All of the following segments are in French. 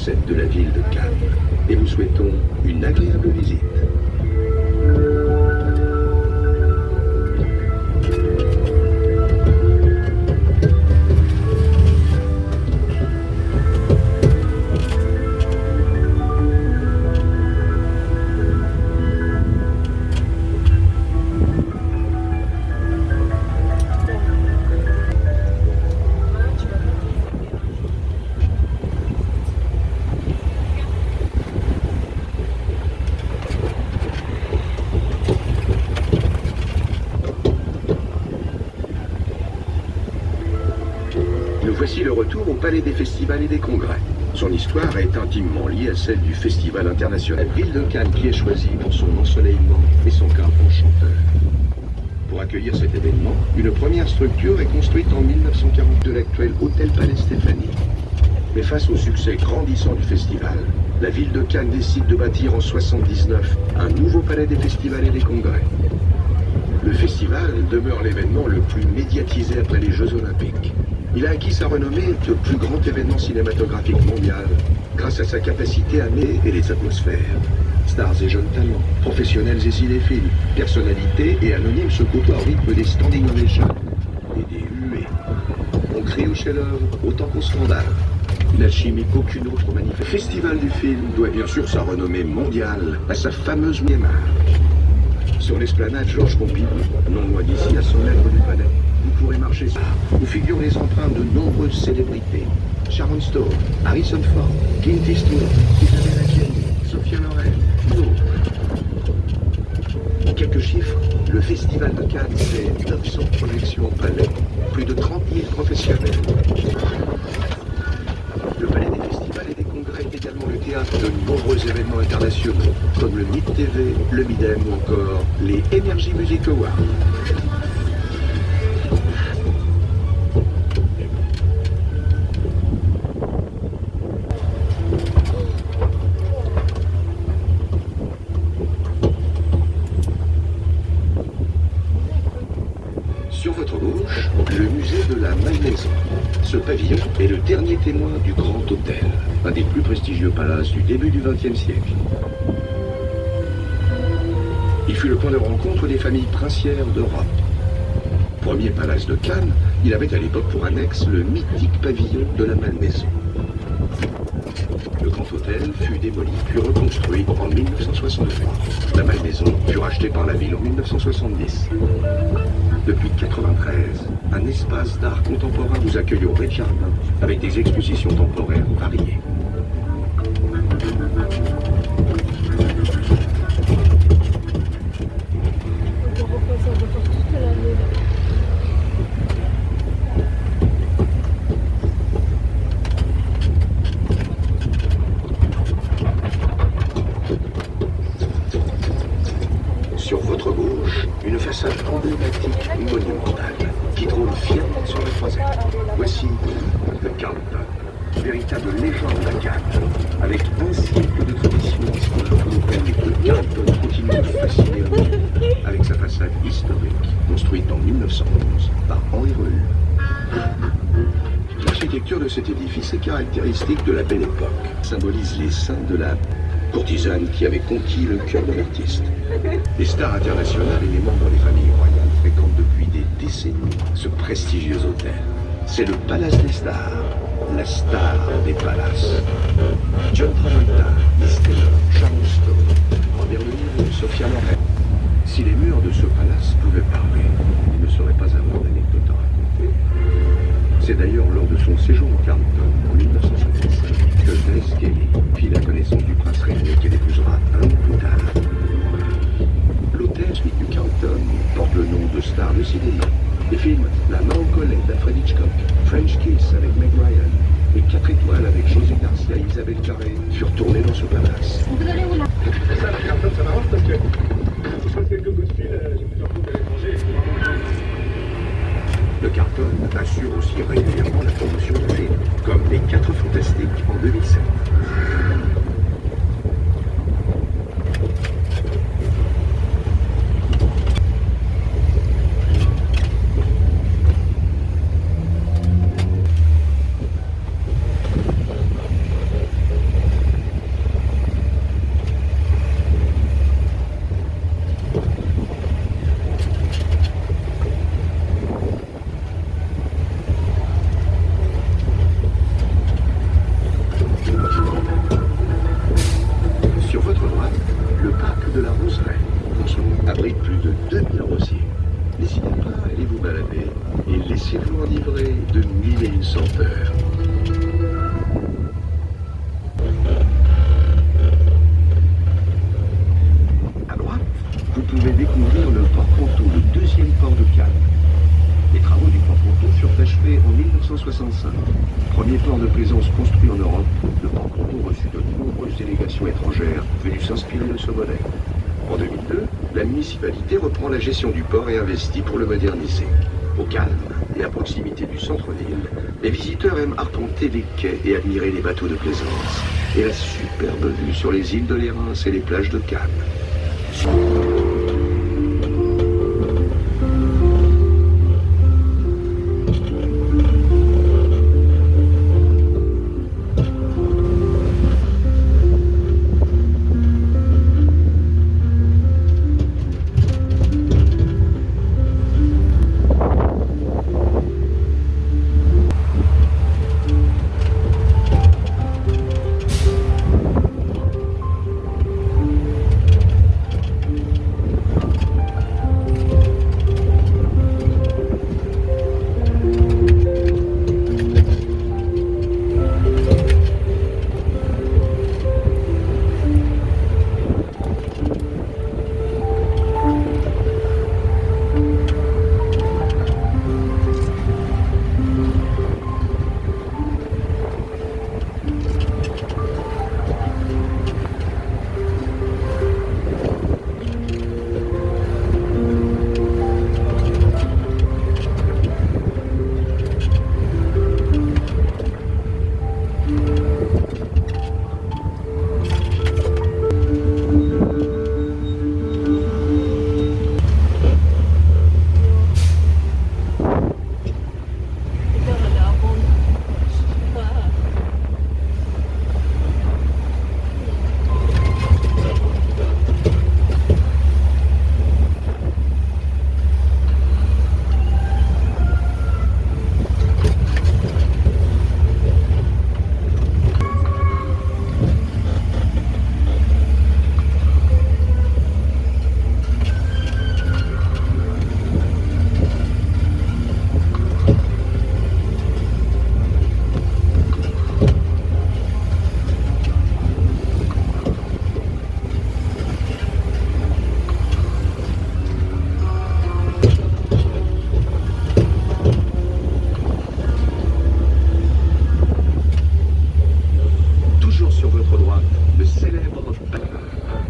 facettes de la ville de Cannes et vous souhaitons une agréable visite. Voici le retour au Palais des Festivals et des Congrès. Son histoire est intimement liée à celle du Festival international. La ville de Cannes qui est choisie pour son ensoleillement et son cadre enchanteur. Pour accueillir cet événement, une première structure est construite en 1940 de l'actuel Hôtel Palais Stéphanie. Mais face au succès grandissant du festival, la ville de Cannes décide de bâtir en 1979 un nouveau Palais des Festivals et des Congrès. Le festival demeure l'événement le plus médiatisé après les Jeux Olympiques. Il a acquis sa renommée de plus grand événement cinématographique mondial grâce à sa capacité à mêler les atmosphères. Stars et jeunes talents, professionnels et cinéphiles, personnalités et anonymes se côtoient au rythme des standing ovations et des huées. On crie au chef-d'œuvre autant qu'au scandale. Une alchimie qu'aucune autre manifeste. Le festival du film doit bien sûr sa renommée mondiale à sa fameuse mémoire. Sur l'esplanade Georges Pompidou, non loin d'ici à 100 mètres du palais, vous pourrez marcher où figurent les empreintes de nombreuses célébrités. Sharon Stone, Harrison Ford, Clint Eastwood, Isabelle Adjani, Sophia Loren, d'autres. En quelques chiffres, le Festival de Cannes, c'est 900 projections au palais, plus de 30 000 professionnels. Le Palais des Festivals et des Congrès est également le théâtre de nombreux événements internationaux, comme le MIT TV, le MIDEM ou encore les Energy Music Awards. Sur votre gauche, le musée de la Malmaison. Ce pavillon est le dernier témoin du Grand Hôtel, un des plus prestigieux palaces du début du XXe siècle. Il fut le point de rencontre des familles princières d'Europe. Premier palace de Cannes, il avait à l'époque pour annexe le mythique pavillon de la Malmaison. Le Grand Hôtel fut démoli puis reconstruit en 1963. La Malmaison fut rachetée par la ville en 1970. Depuis 1993, un espace d'art contemporain vous accueille au rez-de-jardin avec des expositions temporaires variées. Sur votre gauche, une façade emblématique monumentale qui trône fièrement sur le croisette. Voici le Carlton, véritable légende à Cannes. Avec un siècle de tradition, le Carlton continue de fasciner le monde avec sa façade historique, construite en 1911 par Henri Reuhl. L'architecture de cet édifice est caractéristique de la Belle Époque, symbolise les seins de la courtisane qui avait conquis le cœur de l'artiste. Les stars internationales et les membres des familles royales fréquentent depuis des décennies ce prestigieux hôtel. C'est le Palace des Stars, la star des palaces. John Travolta, Liz Taylor, Sharon Stone, Robert De Niro, Sophia Loren. Si les murs de ce palace pouvaient parler, il ne saurait pas avoir d'anecdote à raconter. C'est d'ailleurs lors de son séjour au Carlton en 1965 que Grace Kelly fit la connaissance du prince régné qu'elle épousera un an plus tard. L'hôtel suite du Carlton porte le nom de star de cinéma. Les films La main au collet d'Alfred Hitchcock, French Kiss avec Meg Ryan et 4 étoiles avec José Garcia et Isabelle Carré furent tournés dans ce palace. Vous allez où là? Ça, le Carlton, ça m'arrange parce que je reçois quelques coups de fil, j'ai plusieurs coups à l'étranger. Le Carlton assure aussi régulièrement la promotion de films, comme Les 4 Fantastiques en 2007. coopération étrangère venue s'inspirer de ce modèle. En 2002, la municipalité reprend la gestion du port et investit pour le moderniser. Au calme et à proximité du centre-ville, les visiteurs aiment arpenter les quais et admirer les bateaux de plaisance et la superbe vue sur les îles de Lérins et les plages de Cannes.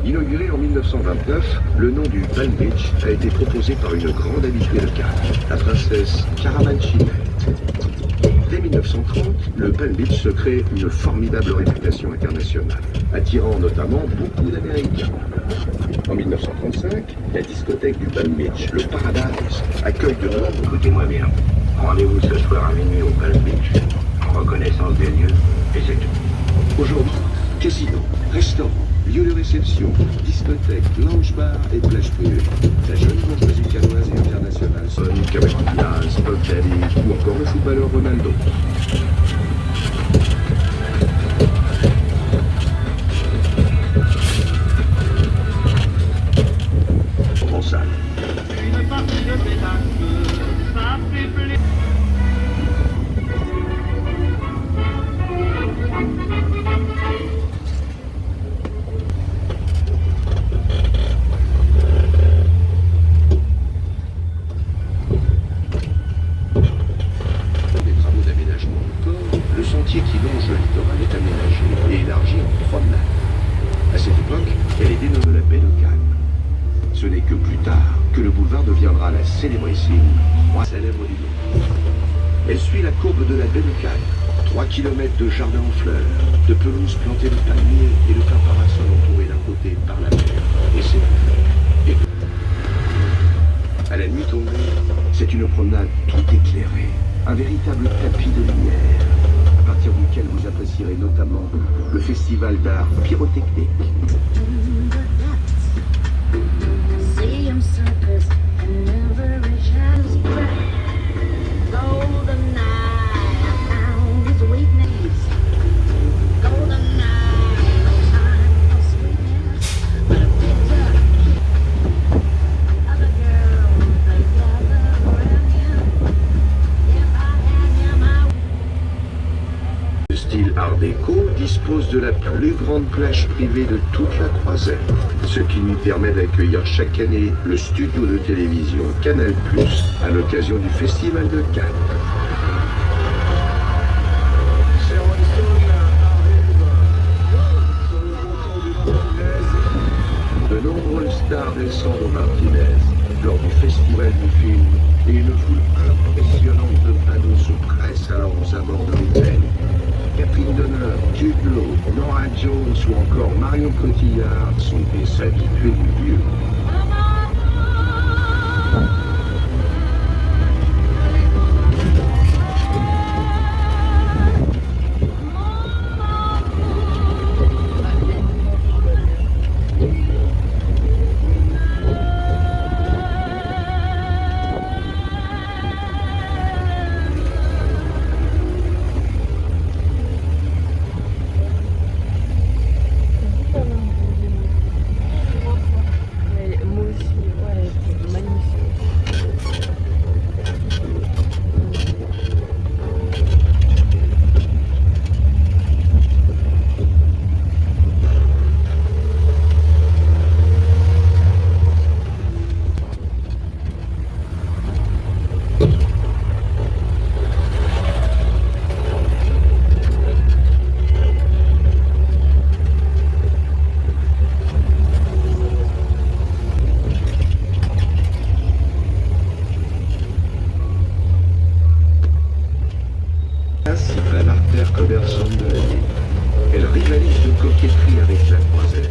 Inauguré en 1929, le nom du Palm Beach a été proposé par une grande habituée de Cannes, la princesse Caramanchine. Dès 1930, le Palm Beach se crée une formidable réputation internationale, attirant notamment beaucoup d'Américains. En 1935, la discothèque du Palm Beach, le Paradise, accueille de nombreux... Écoutez-moi bien, rendez-vous ce soir à minuit au Palm Beach, en reconnaissance des lieux, et c'est tout. Aujourd'hui, casino, restaurant, lieu de réception, discothèque, lounge-bar et plage privée. La jeune bourgeoisie cannoise et internationale sonne Cameron Diaz, Bob Davis ou encore le footballeur Ronaldo. En salle. Une partie de pétanque, ça fait plaisir. Le sentier qui longe le littoral est aménagé et élargi en promenade. À cette époque, elle est dénommée la baie de Cannes. Ce n'est que plus tard que le boulevard deviendra la célébrissime Croix célèbre du nom. Elle suit la courbe de la baie de Cannes. 3 kilomètres de jardins en fleurs, de pelouses plantées de palmiers et de parasols entourés d'un côté par la mer. Et c'est à la nuit tombée, c'est une promenade tout éclairée, un véritable tapis de lumière, à partir duquel vous apprécierez notamment le festival d'art pyrotechnique. Le style Art déco dispose de la plus grande plage privée de toute la Croisette, ce qui nous permet d'accueillir chaque année le studio de télévision Canal+, à l'occasion du Festival de Cannes. Sharon Stone arrive sur le beau ou encore Marion Cotillard sont des habitués du lieu. Moi aussi, ouais, c'est magnifique. Principale artère commerçante de la ville. Elle rivalise de coquetterie avec la Croisette.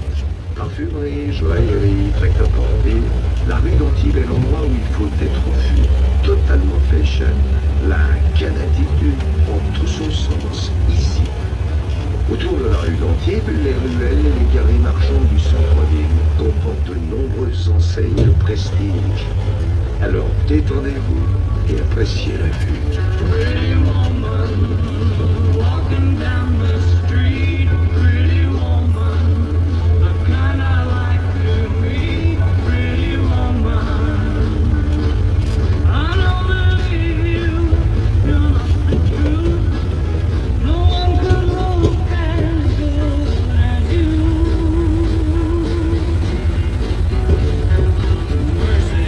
Parfumerie, joaillerie, prêt-à-porter, la rue d'Antibes est l'endroit où il faut être au fût. Totalement fashion. La canatitude en tout son sens, ici. Autour de la rue d'Antibes, les ruelles et les carrés marchands du centre-ville comportent de nombreuses enseignes de prestige. Alors détendez-vous et appréciez la vue. Pretty woman, walking down the street. Pretty woman, the kind I like to meet. Pretty woman, I don't believe you. You're not the truth. No one could look as good as you. Mercy.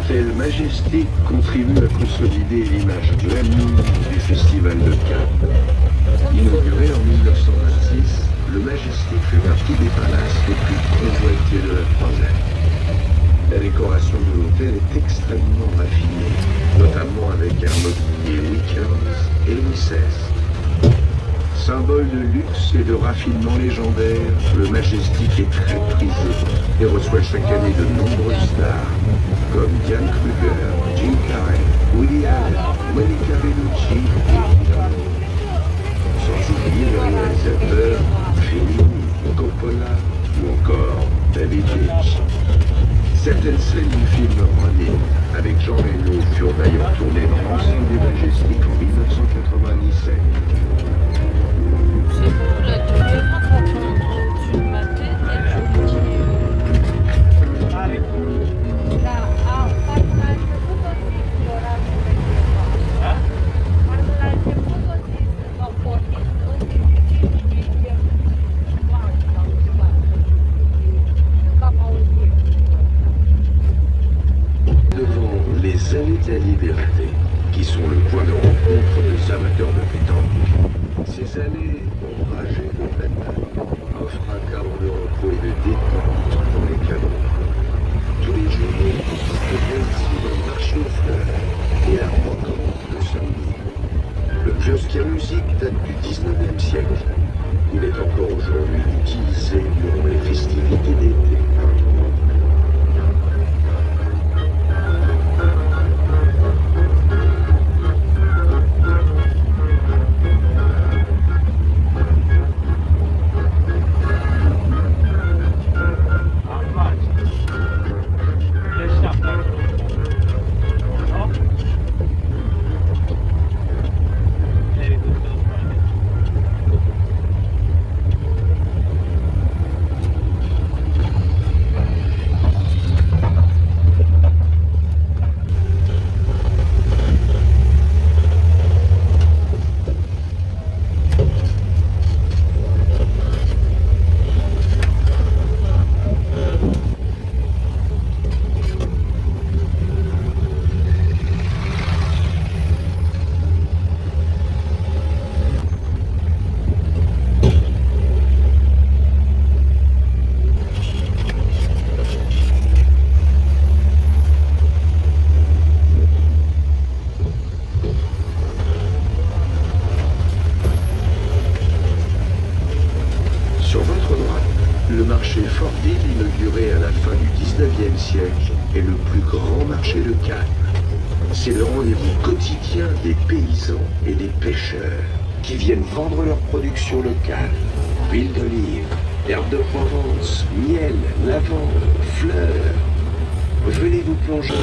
L'hôtel Majestic contribue à consolider l'image glamour du Festival de Cannes. Inauguré en 1926, le Majestic fait partie des palaces les plus convoités de la croisette. La décoration de l'hôtel est extrêmement raffinée, notamment avec un mobilier Louis XV et Louis XVI. Symbole de luxe et de raffinement légendaire, le Majestic est très prisé et reçoit chaque année de nombreuses stars, comme Diane Kruger, Jim Carrey, Woody Allen, Monica Bellucci et sans oublier le réalisateur Fellini, Coppola ou encore David Lynch. Certaines scènes du film Running avec Jean Reno furent d'ailleurs tournées dans l'enceinte du Majestic en 1997. C'est bon, là, tu verras quand tu dessus de ma tête et tu Devant les allées de la liberté, qui sont le point de rencontre des amateurs de pétanque, ces allées ombragées de platanes offrent un cadre de repos et de détente pour les canons. Tous les jours, il y a ici le marché aux fleurs et la rencontre le samedi. Le kiosque à musique date du 19e siècle. Il est encore aujourd'hui utilisé durant les festivités d'été. Est le plus grand marché de Cannes. C'est le rendez-vous quotidien des paysans et des pêcheurs qui viennent vendre leurs productions locales. Huile d'olive, herbes de Provence, miel, lavande, fleurs. Venez vous plonger.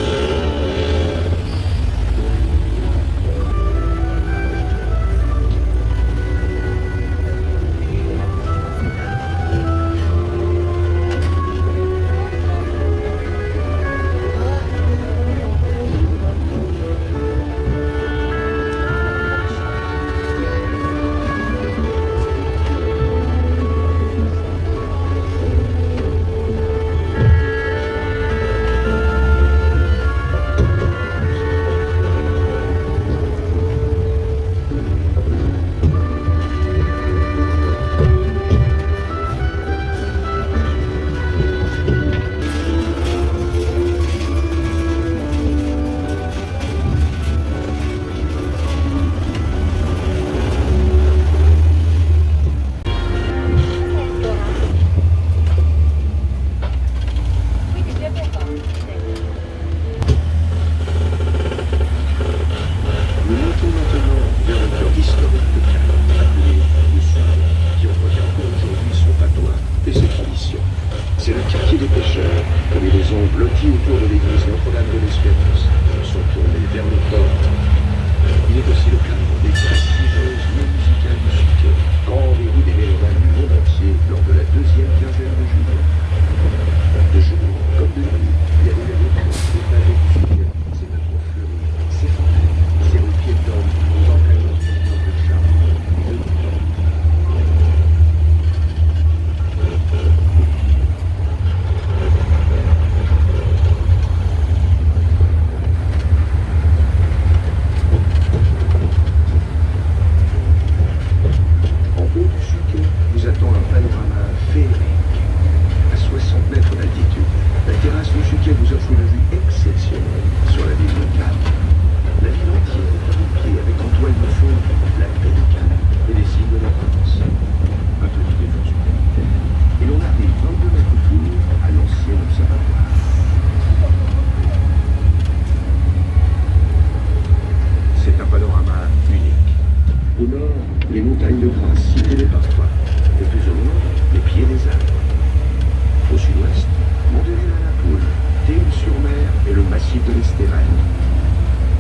Méditerranée.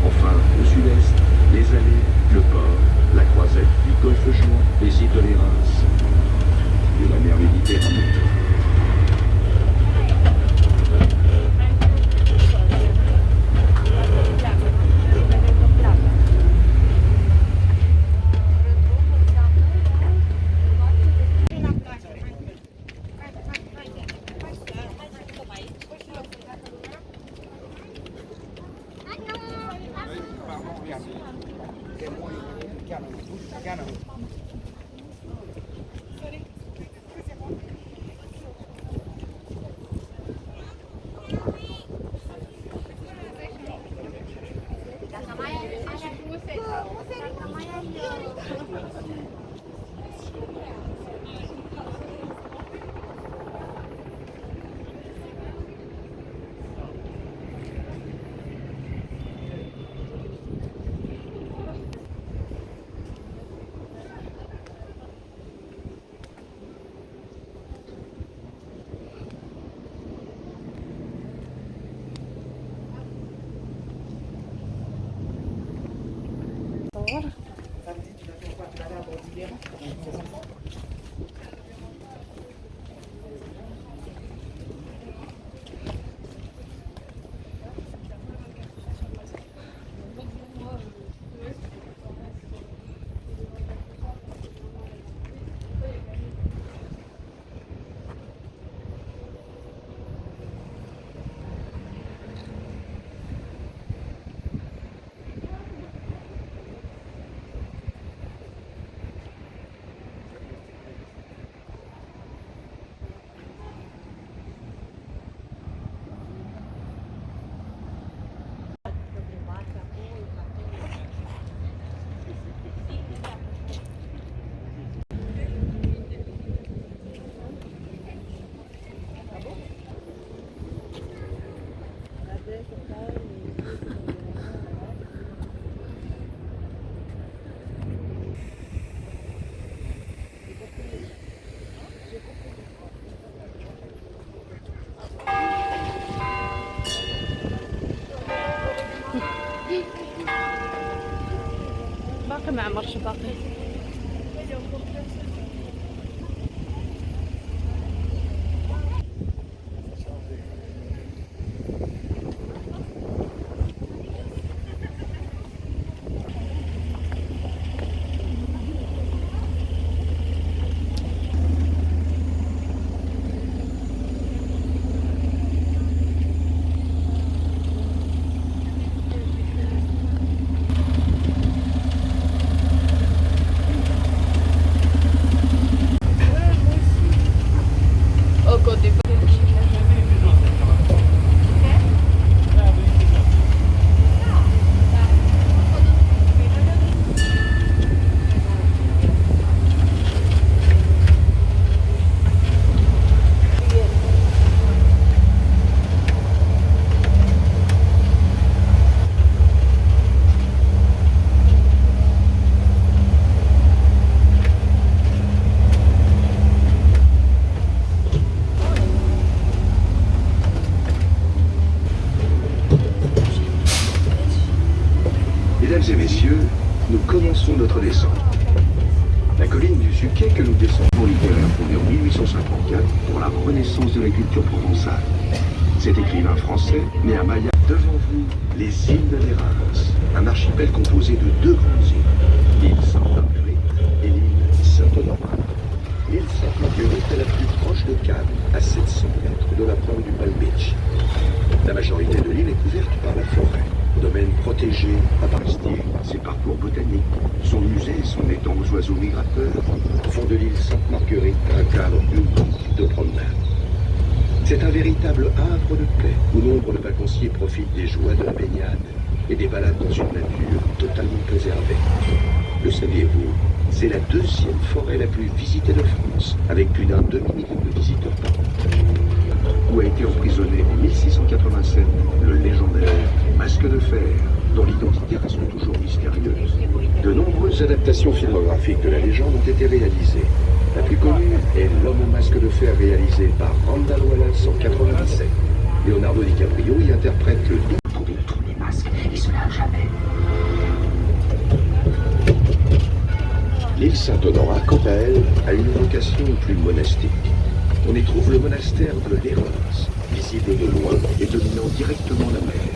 Enfin, au sud-est, les allées, le port, la croisette du golfe Juan, les îles de l'Érins et la mer Méditerranée. باقي ما عمرش باقي. Mesdames et messieurs, nous commençons notre descente. La colline du Suquet que nous descendons littéraire fondée en 1854 pour la renaissance de la culture provençale. Cet écrivain français, né à Maillat, devant vous, les îles de l'Érins, un archipel composé de deux grandes îles, l'île Sainte-Marguerite et l'île Saint-Honorat. L'île Sainte-Marguerite est la plus proche de Cannes, à 700 mètres de la pointe du Palm Beach. La majorité de l'île est couverte par la forêt. Domaine protégé à Barestier, ses parcours botaniques, son musée et son étang aux oiseaux migrateurs font de l'île Sainte-Marguerite un cadre unique de promenade. C'est un véritable havre de paix où nombre de vacanciers profitent des joies de la baignade et des balades dans une nature totalement préservée. Le saviez-vous? C'est la deuxième forêt la plus visitée de France, avec plus d'un demi-million de visiteurs par an. Où a été emprisonné en 1687 le légendaire Masque de Fer, dont l'identité reste toujours mystérieuse. De nombreuses adaptations filmographiques de la légende ont été réalisées. La plus connue est L'Homme au Masque de Fer, réalisé par Randall Wallace en 1997. Leonardo DiCaprio y interprète le double pour une tournée L'île Saint-Honorat, quant à elle, a une vocation plus monastique. On y trouve le monastère de l'Héros, visible de loin et dominant directement la mer.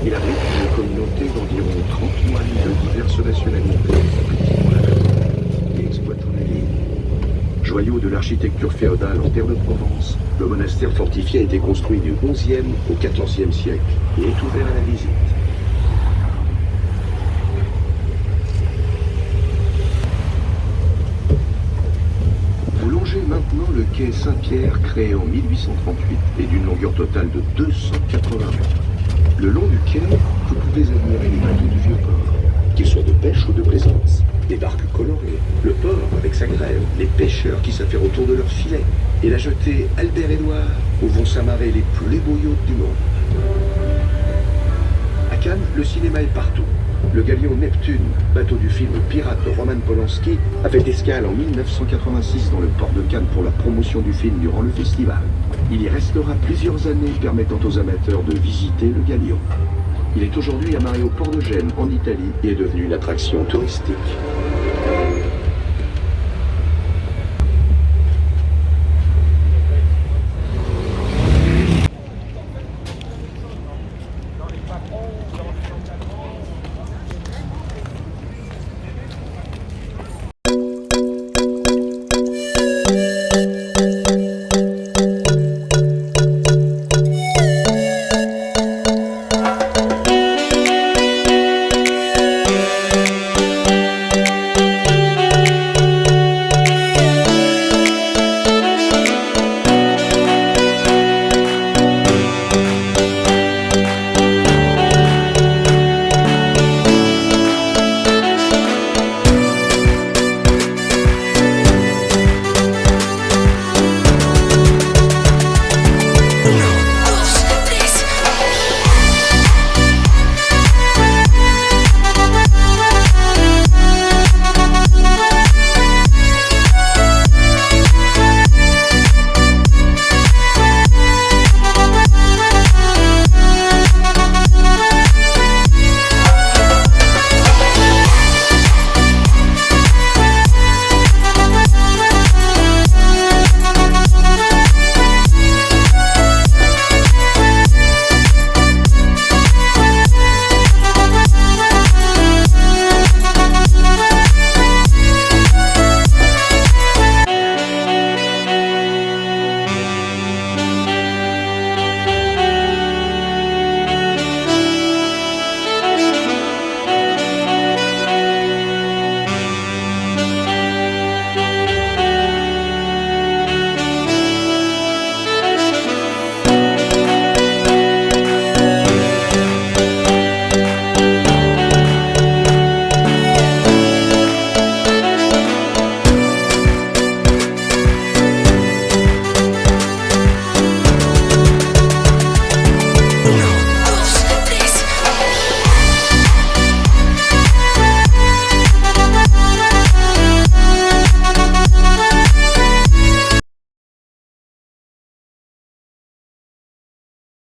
Il abrite une communauté d'environ 30 moines de diverses nationalités qui exploitent la ville. Joyau de l'architecture féodale en terre de Provence, le monastère fortifié a été construit du XIe au XIVe siècle et est ouvert à la visite. Vous longez maintenant le quai Saint-Pierre créé en 1838 et d'une longueur totale de 280 mètres. Le long du quai, vous pouvez admirer les bateaux du Vieux-Port, qu'ils soient de pêche ou de plaisance. Des barques colorées, le port avec sa grève, les pêcheurs qui s'affairent autour de leurs filets, et la jetée Albert-Édouard, où vont s'amarrer les plus beaux yachts du monde. À Cannes, le cinéma est partout. Le galion Neptune, bateau du film Pirate de Roman Polanski, a fait escale en 1986 dans le port de Cannes pour la promotion du film durant le festival. Il y restera plusieurs années, permettant aux amateurs de visiter le galion. Il est aujourd'hui amarré au port de Gênes, en Italie, et est devenu une attraction touristique.